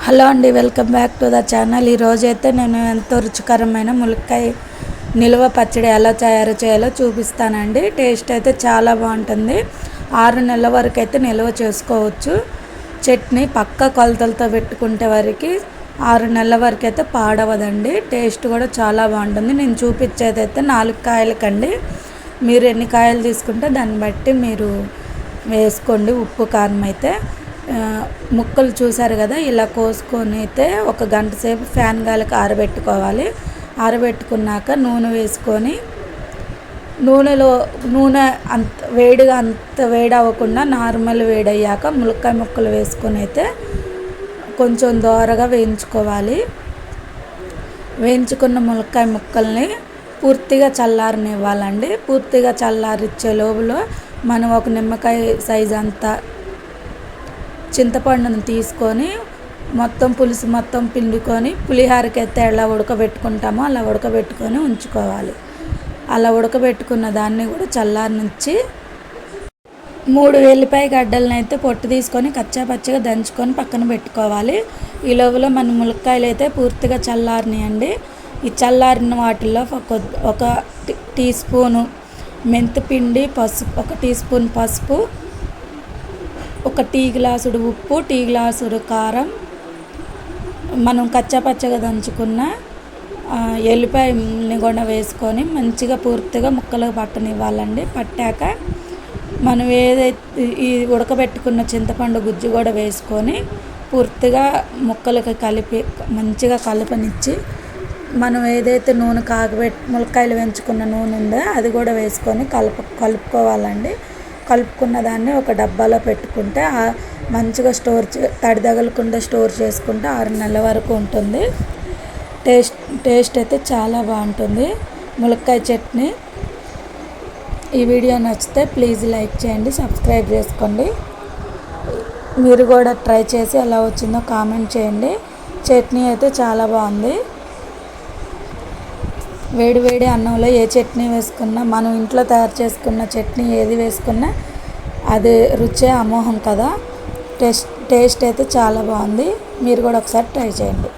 Hello అండి, welcome back to the channel. ఈరోజైతే నేను ఎంతో రుచికరమైన ములక్కాయ నిల్వ పచ్చడి ఎలా తయారు చేయాలో చూపిస్తానండి. టేస్ట్ అయితే చాలా బాగుంటుంది. 6 నెలల వరకు అయితే నిల్వ చేసుకోవచ్చు. చట్నీ పక్క కొలతలతో పెట్టుకుంటే వరకు 6 నెలల వరకు అయితే పాడవదండి. టేస్ట్ కూడా చాలా బాగుంటుంది. నేను చూపించేది అయితే 4 కాయలకండి. మీరు ఎన్ని కాయలు తీసుకుంటే దాన్ని బట్టి మీరు వేసుకోండి. ఉప్పు కారం అయితే ముక్కలు చూసారు కదా, ఇలా కోసుకొని అయితే 1 గంట సేపు ఫ్యాన్ గాలికి ఆరబెట్టుకోవాలి. ఆరబెట్టుకున్నాక నూనె వేసుకొని నూనె అంత వేడి అవ్వకుండా నార్మల్ వేడయ్యాక ములక్కాయ ముక్కలు వేసుకొని అయితే కొంచెం దోరగా వేయించుకోవాలి. వేయించుకున్న ములక్కాయ ముక్కల్ని పూర్తిగా చల్లారనివ్వాలండి. పూర్తిగా చల్లారిచ్చే లోపల మనం 1 నిమ్మకాయ సైజ్ అంతా చింతపండును తీసుకొని మొత్తం పులుసు మొత్తం పిండుకొని పులిహోరకి అయితే ఎలా ఉడకబెట్టుకుంటామో అలా ఉడకబెట్టుకొని ఉంచుకోవాలి. అలా ఉడకబెట్టుకున్న దాన్ని కూడా చల్లారనిచ్చి 3 వెల్లిపాయ గడ్డలను అయితే పొట్టు తీసుకొని కచ్చాపచ్చగా దంచుకొని పక్కన పెట్టుకోవాలి. ఈ లోపల మన ములక్కాయలు అయితే పూర్తిగా చల్లారినాయండి. ఈ చల్లారిన వాటిల్లో 1 టీ స్పూను మెంతిపిండి, పసుపు 1 టీ స్పూన్ పసుపు, 1 టీ గ్లాసుడు ఉప్పు, టీ గ్లాసుడు కారం, మనం కచ్చాపచ్చగా దంచుకున్న ఎల్లిపాయని కూడా వేసుకొని మంచిగా పూర్తిగా ముక్కలకు పట్టనివ్వాలండి. పట్టాక మనం ఏదైతే ఈ ఉడకబెట్టుకున్న చింతపండు గుజ్జు కూడా వేసుకొని పూర్తిగా ముక్కలకి మంచిగా కలపనిచ్చి మనం ఏదైతే నూనె ములక్కాయలు వేయించుకున్న నూనె ఉందో అది కూడా వేసుకొని కలుపుకోవాలండి. కలుపుకున్న దాన్ని ఒక డబ్బాలో పెట్టుకుంటే మంచిగా తడి తగలకుండా స్టోర్ చేసుకుంటే 6 నెలల వరకు ఉంటుంది. టేస్ట్ అయితే చాలా బాగుంటుంది ములక్కాయ చట్నీ. ఈ వీడియో నచ్చితే ప్లీజ్ లైక్ చేయండి, సబ్స్క్రైబ్ చేసుకోండి. మీరు కూడా ట్రై చేసి ఎలా వచ్చిందో కామెంట్ చేయండి. చట్నీ అయితే చాలా బాగుంది. వేడి అన్నంలో ఏ చట్నీ వేసుకున్నా, మనం ఇంట్లో తయారు చేసుకున్న చట్నీ ఏది వేసుకున్నా అది రుచే అమోఘం కదా. టేస్ట్ అయితే చాలా బాగుంది. మీరు కూడా ఒకసారి ట్రై చేయండి.